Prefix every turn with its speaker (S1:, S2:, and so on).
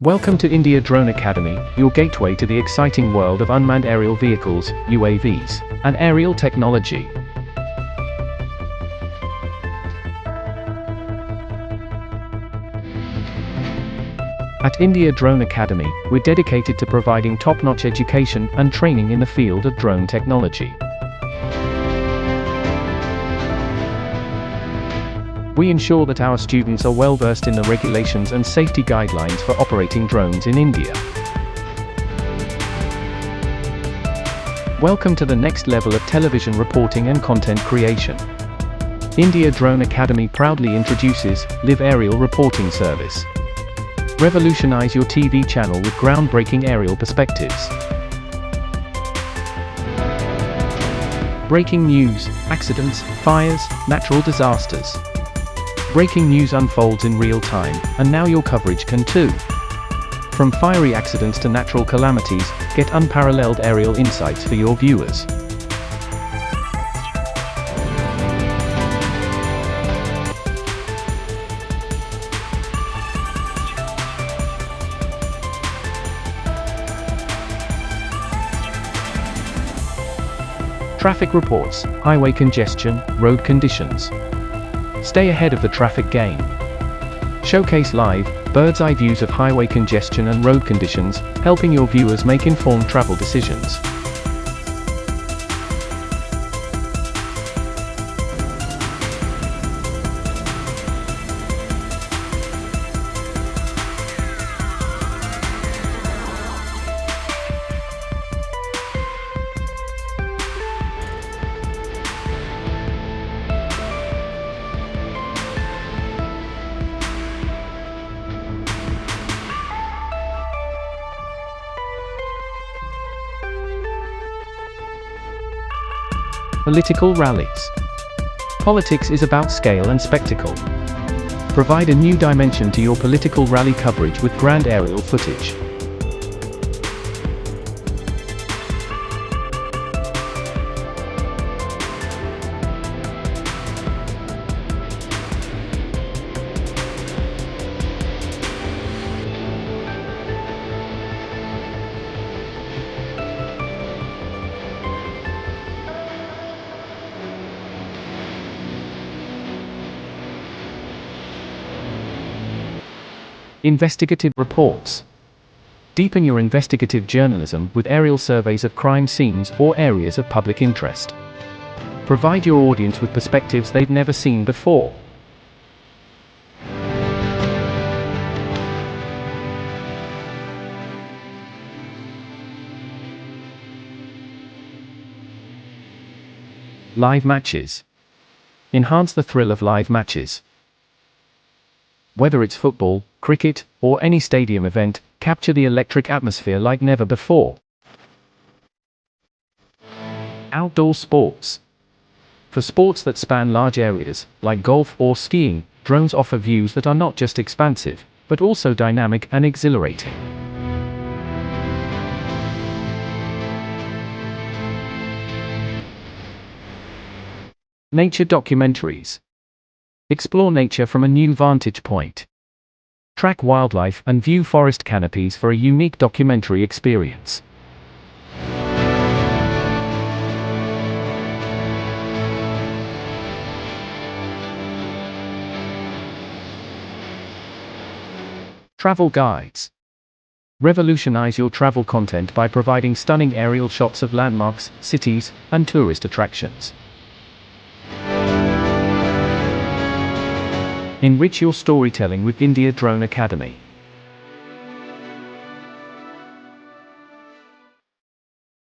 S1: Welcome to India Drone Academy, your gateway to the exciting world of unmanned aerial vehicles, UAVs, and aerial technology. At India Drone Academy, we're dedicated to providing top-notch education and training in the field of drone technology. We ensure that our students are well versed in the regulations and safety guidelines for operating drones in India. Welcome to the next level of television reporting and content creation. India Drone Academy proudly introduces Live Aerial Reporting Service. Revolutionize your TV channel with groundbreaking aerial perspectives. Breaking news, accidents, fires, natural disasters. Breaking news unfolds in real time, and now your coverage can too. From fiery accidents to natural calamities, get unparalleled aerial insights for your viewers. Traffic reports, highway congestion, road conditions. Stay ahead of the traffic game. Showcase live, bird's-eye views of highway congestion and road conditions, helping your viewers make informed travel decisions. Political rallies. Politics is about scale and spectacle. Provide a new dimension to your political rally coverage with grand aerial footage. Investigative reports. Deepen your investigative journalism with aerial surveys of crime scenes or areas of public interest. Provide your audience with perspectives they've never seen before. Live matches. Enhance the thrill of live matches. Whether it's football, cricket, or any stadium event, capture the electric atmosphere like never before. Outdoor sports. For sports that span large areas, like golf or skiing, drones offer views that are not just expansive, but also dynamic and exhilarating. Nature documentaries. Explore nature from a new vantage point. Track wildlife and view forest canopies for a unique documentary experience. Travel guides. Revolutionize your travel content by providing stunning aerial shots of landmarks, cities, and tourist attractions. Enrich your storytelling with India Drone Academy.